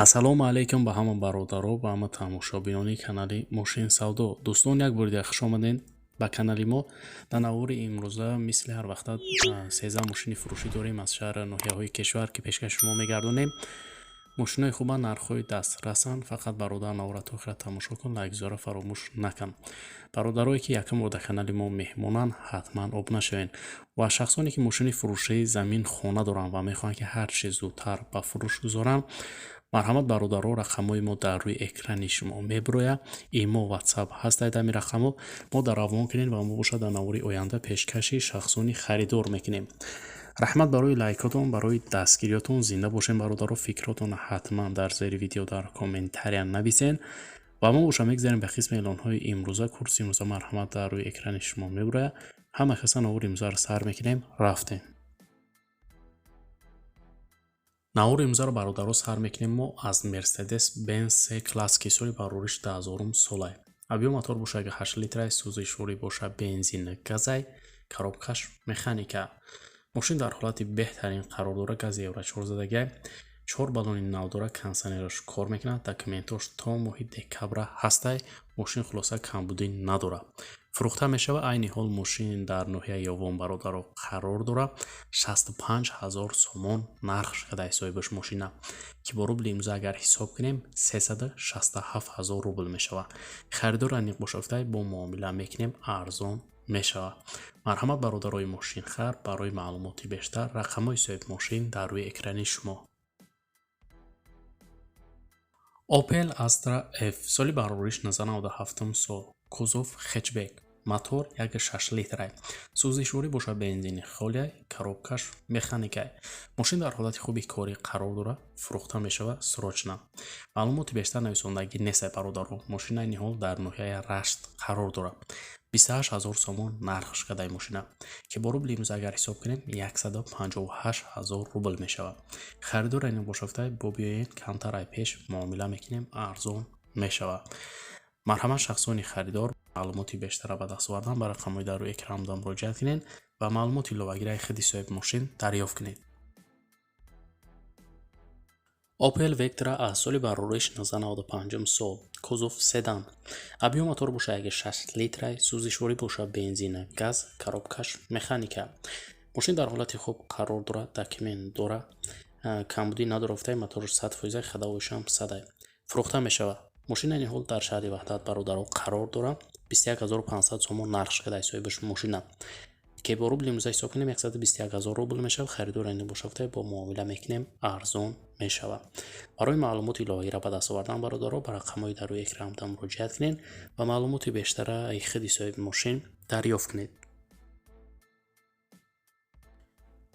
ассалому алайкум ба ҳама бародаро ва ҳама тамошобинони канали Мошин Савдо. Дӯстон, як бори дигар хуш омадед ба канали мо. Дар навори имрӯза мисли ҳар вақта 13 мошини фурӯшӣ дорем аз шаҳр ноҳияҳои кишвар ки пешкаши шумо мегардонем. Мошинои хуба нархҳои дастрасан. Фақат бародар навора то охира тамошо кун, лайк гузора фаромӯш накун. Бародарое ки якум бор дар канали мо меҳмонанд, ҳатман обуна шавед. Ва шахсоне ки мошини фурӯшии замин хона доранд ва мехоҳанд ки ҳар чӣ зудтар ба фурӯш гузоранд, марҳамат бародаро, рақамҳои мо дар рӯи экрани шумо мебироя. Имо, ватсап ҳастаед ҳамин рақамҳо. Мо даровон кунед ва мо бошад дар навори оянда пешкаши шахсони харидор мекунем. раҳмат барои лайкотон, барои дастгириётон. Зинда бошем бародаро. Фикротон ҳатман дар зери видео дар комментария нависен ва мо боша мегзарем ба қисми эълонҳои имрӯза. Курси имрӯза марҳамат дар рӯи экрани шумо мебироя. ҳама каса навори имрӯзаро сар мекунем. рафтем. навори имрӯзаро бародаро сар мекунем мо аз Mercedes Benz C-Class ки соли барориш 2000 солай. Абиём мотор боша 8 литрай, сӯзишворӣ боша бензин газай, коробкаш механика. мошин дар ҳолати беҳтарин қарор дора. гази евро 4 задагай, 4 баллони нав дора. кондитсионераш кор мекунад. документош то моҳи декабра ҳастай. мошин хулоса камбудӣ надора. фурӯхта мешава. айни ҳол мошин дар ноҳияи Ёвон бародаро қарор дора. 65 000 сомон нарх шуда ҳисоби мошина ки бо рубли имрӯза агар ҳисоб кунем 367 000 рубл мешава. харидор аниқ бошафтай бо муомила мекунем, арзон мешава. марҳамат бародарои мошинхар. барои маълумоти бештар рақамҳои соҳиби мошин дар рӯи экрани шумо. Opel Astra F соли барориш 1997 сол. кузов хетчбек. мотор 1.6 литрай. сӯзишворӣ боша бензини холияй, коробкаш механикай. мошин дар ҳолати хуби корӣ қарор дора. фурӯхта мешава срочна. маълумоти бештар нависондагӣ нестай бародаро. мошин айни ҳол дар ноҳияи Рашт қарор дора. 28 000 сомон нарх шудаи мошина ки бо рубли имрӯза агар ҳисоб кунем 158 000 рубл мешава. харидор айни бошафтай бо биёен камтар ай пеш муомила мекунем, арзон мешава. марҳамат шахсони харидор маълумоти бештара ба даст овардан ба рақамҳои дар рӯи экранда муроҷиат кунед ва маълумоти иловагираи худи соҳиби мошин дарёфт кунед. Opel Vectra аз соли барориш 1995 сол. кузов седан. абиём мотор боша 1.6 литрай, сӯзишворӣ боша бензина газ, коробкаш механика. мошин дар ҳолати хуб қарор дора. документ дора. камбудӣ надора. уфтай моторш 100% хадавошам садай. фурӯхта мешава. мошин айни ҳол дар шаҳри ваҳдат бародаро қарор дора. 21500 сомон нарх шуда ҳисоби мошина ки бо рубли имрӯза ҳисоб кунем 121 000 рубл мешава. харидор айни бошафтай бо муомила мекунем, арзон мешава. барои маълумоти иловагира ба даст овардан бародаро ба рақамҳои дар рӯи экранда муроҷиат кунед ва маълумоти бештараи худи соҳиби мошин дарёфт кунед.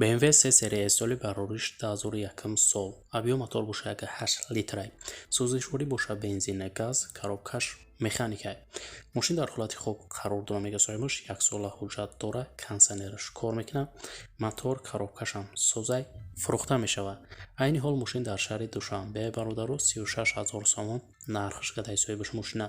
BMW 3 серия соли барориш 2001 сол. абиём мотор боша 1.8 литрай. сӯзишворӣ боша бензина газ, коробкаш механикай. мошин дар ҳолати хуб қарор дора. мега соҳибаш 1 сола ҳуҷҷат дора. кондитсионераш кор мекунад. мотор, коробкашам созай. фурӯхта мешава. айни ҳол мошин дар шаҳри душанбе бародаро 36 000 сомон нарх шуда ҳисоби мошина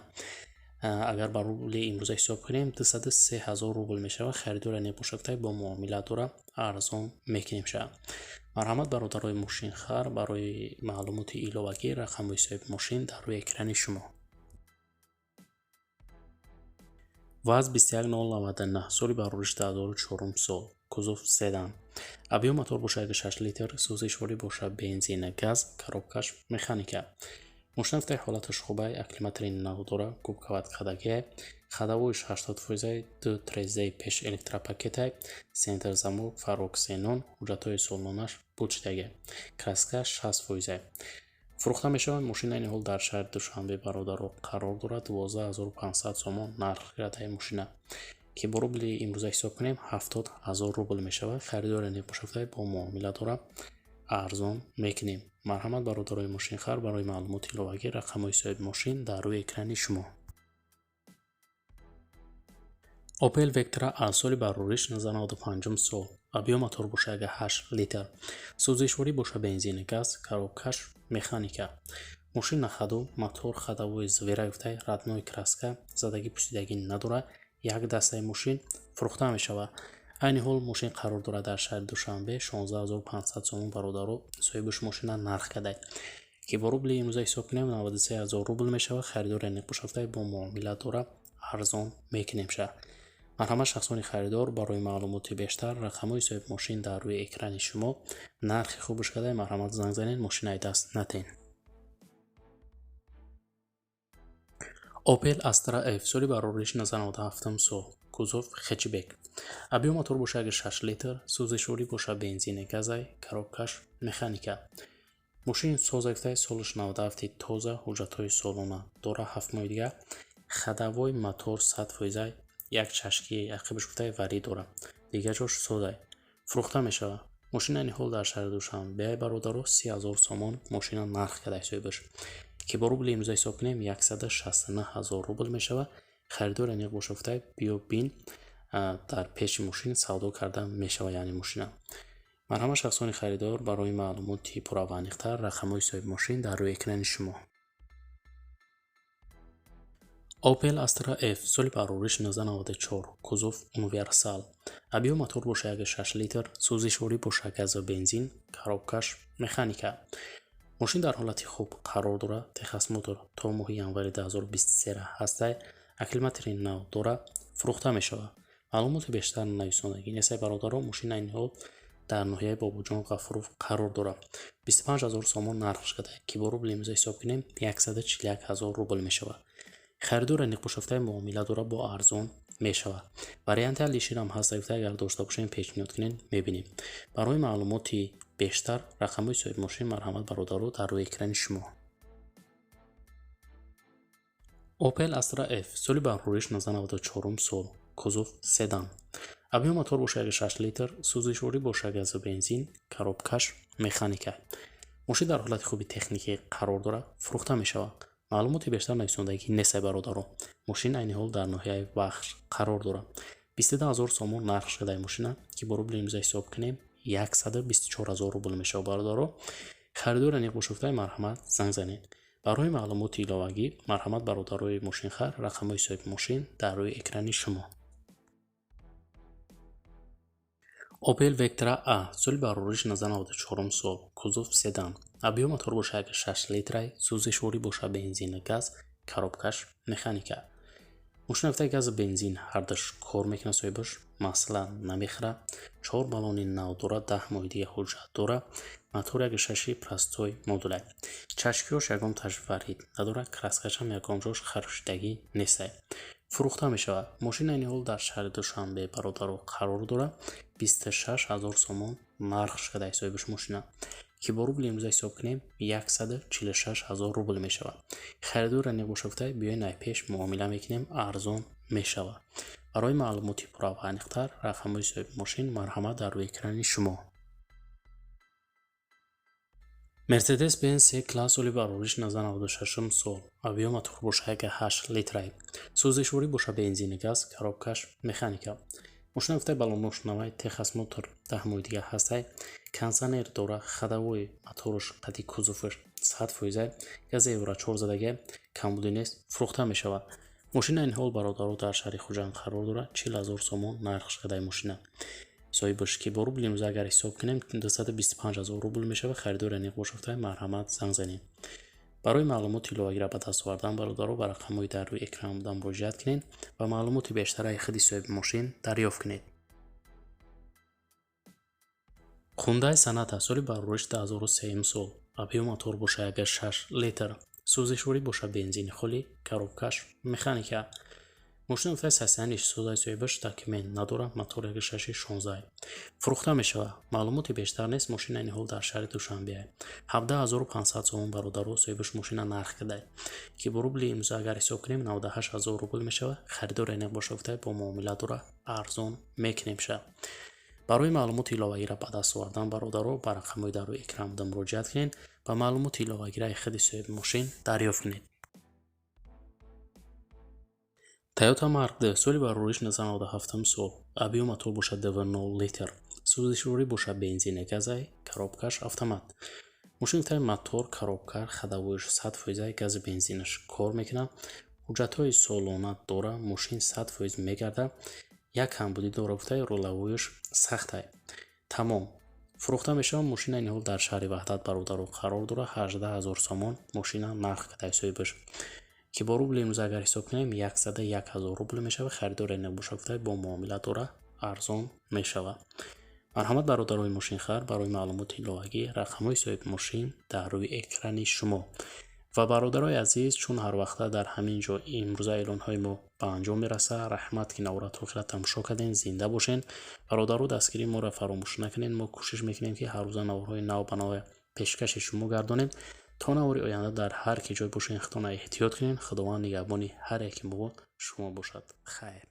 агар ба рубли имрӯза ҳисоб кунем 203 000 рубл мешава. харидор айни бошафтай бо муомила дора, арзон мекунем ша. марҳамат бародарои мошинхар. барои маълумоти иловагӣ рақамҳои соҳиби мошин дар рӯи экрани шумо. ВАЗ 21099 соли барориш 2004 сол. кузов седан. абиём мотор боша 1.6 литр, сӯзишворӣ боша бензина газ, коробкаш механика. мошин в ҳолаташ хубай, акклиматори нав дора, губкават қадагия, хадавоиш 80%, ду трезаи пеш электропакетай, сентр замок, фарок сенон, ҳуҷҷатҳои солнонаш почтаги, краска 60%. фурӯхта мешавад. мошин айни ҳол дар шаҳри душанбе бародаро қарор дора. 12500 сомон нарх гирадаи мошина ки бо рубли имрӯза ҳисоб кунем 70 000 рубл мешава. харидор айни бошафтай бо муомила дора, арзон мекунем. марҳамат бародарои мошинхар. барои маълумоти иловагӣ рақамҳои соҳиби мошин дар рӯи экрани шумо. Opel Vectra аз соли барориш 1995 сол. абиём мотор боша 1.8 литр. сӯзишворӣ боша бензини газ, коробкаш механика. мошин нахаду, мотор хадавои звера юфтай, раднои краска, задагӣ пусидагӣ надора. як дастаи мошин фурӯхта мешава. айни ҳол мошин қарор дора дар шаҳри душанбе 16500 сомон бародаро соҳибиш мошина нарх кадай ки бо рубли имрӯза ҳисоб кунем 93000 рубл мешавад. харидори неқушафтаи бо муомила дора арзон мекунемша. марҳамат шахсони харидор, барои маълумоти бештар рақамҳои соҳиби мошин дар рӯи экрани шумо. нархи хубуш кадай марҳамат занг занед, мошинаи даст натен. Opel Astra F соли барориш 1997 сол. кузов хечбек. объем мотор бошад 6 литр, сӯзишворӣ бошад бензини газай, коробкаш механика. мошин созаифтаи солиш 97 тоза, ҳуҷҷатҳои солона дора 7 моҳи дига. хадавои мотор 100%, як чашки ақибаш гуфтаи варӣ дора. Дига ҷош созай. фурӯхта мешавад. мошина айни ҳол дар шаҳри Душанбе бародаро 30000 сомон мошина нарх кадай соҳибаш. ки бо рубли имрӯза ҳисоб кунем 169000 рубл мешавад. харидори аниқ боша гуфтаи биё бин дар пеши мошин савдо карда мешавад. яъни мошина. марҳамат шахсони харидор, барои маълумоти пурра ва аниқтар рақамҳои соҳиби мошин дар рӯи экрани шумо. Opel Astra F соли барориш 1994. кузов универсал. объем мотор бошад 6 литр, сӯзишворӣ бошад газ ва бензин, коробкаш механика. мошин дар ҳолати хуб қарор дорад. Texas Motor то моҳи январи 2023 ҳастай. акилматри нав дорад. фурӯхта мешавад. маълумоти бештар нависондагӣ несай бародаро. мошина айни ҳол дар ноҳияи Бобуҷон Ғафуров қарор дорад. 25000 сомон нарх шуда, ки бо рубли имрӯза ҳисоб кунем 141000 рубл мешавад. харидори неқушафтаи муомила дора бо арзон мешавад. варианти алиширам ҳаст, гуфта агар дошта бошем пешниҳод кунем мебинем. барои маълумоти бештар рақамҳои соҳиби мошин марҳамат бародаро дар рӯи экрани шумо. Opel Astra F соли барориш 1994 сол. кузов седан. объем мотор бошад 6 литр, сӯзишворӣ бошад газ ва бензин, коробкаш механика. мошин дар ҳолати хуби техникӣ қарор дорад. фурӯхта мешавад. маълумоти бештар нависондагӣ несай бародаро. мошин айни ҳол дар ноҳияи Бахш қарор дорад. 22000 сомон нарх шудаи мошина, ки бо рубли имрӯза ҳисоб кунем 124000 рубл мешавад бародаро. харидори аниқ бошуфтаи марҳамат занг занед. барои маълумоти иловагӣ марҳамат бародарои мошинхар рақамҳои соҳиби мошин дар рӯи экрани шумо. Opel Vectra A соли барориш 1994 сол. кузов седан. объем мотор бошад 6 литрай, сӯзишворӣ бошад бензин газ, коробкаш механика. мошина гуфтаи газ бензин ҳардаш кор мекунад соҳибаш, масъалан намехӯрад. 4 баллони нав дора, 10 моҳи дига ҳуҷҷат дора. мотор 1.6 простой модулай. чашкиёш ягон тажварид надорад. краскашам ягон ҷош харшидагӣ нестай. фурӯхта мешавад. мошина айни ҳол дар шаҳри Душанбе бародаро қарор дорад. 26000 сомон нарх шудаи соҳибаш мошина, ки бо рубли имрӯза ҳисоб кунем 146000 рубл мешавад. харидори аниқ бошафтай биёин ай пеш муомила мекунем, арзон мешавад. барои маълумоти пурра ва аниқтар рақамҳои соҳиби мошин марҳамат дар рӯи экрани шумо. Mercedes-Benz C-Class соли барориш 1996 сол. объем мотор бошад 8 литрай. сӯзишворӣ бошад бензини газ, коробкаш механика. мошина гуфтаи баллонош навай Texas Motor 10 моҳи дига ҳастай. кондитсионер дора. хадавои моторош қади кузоваш 100%, гази евро 4 задага камбуди нест. фурӯхта мешавад. мошина айни ҳол бародаро дар шаҳри Хуҷанд қарор дорад. 40000 сомон нарх шудаи мошина соҳибаш, ки бо рубли имрӯза агар ҳисоб кунем 225000 рубл мешавад. харидори аниқ бошафтай марҳамат занг занед. барои маълумоти иловагиро ба даст овардан бародаро ба рақамҳои дар рӯи экран буданд муроҷиат кунед ва маълумоти бештараи худи соҳиби мошин дарёфт кунед. Hyundai Sonata соли барориш 2003 сол. объем мотор бошад 1.6 литр, сӯзишворӣ бошад бензини холӣ, коробкаш механика. мошина гуфтаи сасяниш созаи соҳибаш документ надорад. мотор 1.6 16. фурӯхта мешавад. маълумоти бештар нест. мошина айни ҳол дар шаҳри Душанбе 17500 сомон бародаро соҳибаш мошина нарх кадай, ки бо рубли имрӯза агар ҳисоб кунем 98000 рубл мешавад. харидори аниқ боша гуфтаи бо муомила дора арзон мекунемша. барои маълумоти иловагиро ба даст овардан бародаро ба рақамҳои дар рӯи экран буда муроҷиат кунед ва маълумоти иловагираи худи соҳиби мошин дарёфт кунед. Toyota Mark D соли барориш 1997 сол. объем мотор бошад 2.0 литр, сӯзишворӣ бошад бензини газай, коробкаш автомат. мошин гуфтаи мотор, коробка, хадавоиш 100%, гази бензинаш кор мекунад. ҳуҷҷатҳои солона дора. мошин 100% мегардад. як камбудӣ дора. гуфтаи рулавоиш сахтай. тамом. фурӯхта мешавад. Мошина ин ҳол дар шаҳри Ваҳдат бародаро қарор дора. 18 000 сомон мошина нақд када ҳисоби бош ки бо рубли имрӯза агар ҳисоб кунем 101 000 рубл мешавад. харидоре набоша гуфта бо муомила дора арзон мешавад. марҳамат бародарои мошинхар, барои маълумоти иловагӣ рақамҳои соҳиби мошин дар рӯи экрани шумо. ва бародарои азиз, чун ҳар вақта дар ҳамин ҷо имрӯза эълонҳои мо ба анҷом мерасад. раҳмат ки наворат охира тамошо кардем. зинда бошен. бародаро дастгирии моро фаромӯш накунед. мо кӯшиш мекунем ки ҳар рӯза наворҳои нав ба нав пешкаши шумо гардонем. то навори оянда дар ҳар ки ҷой бошен худтона эҳтиёт кунед. худованд нигаҳбони ҳар яки мо шумо бошад. хайр.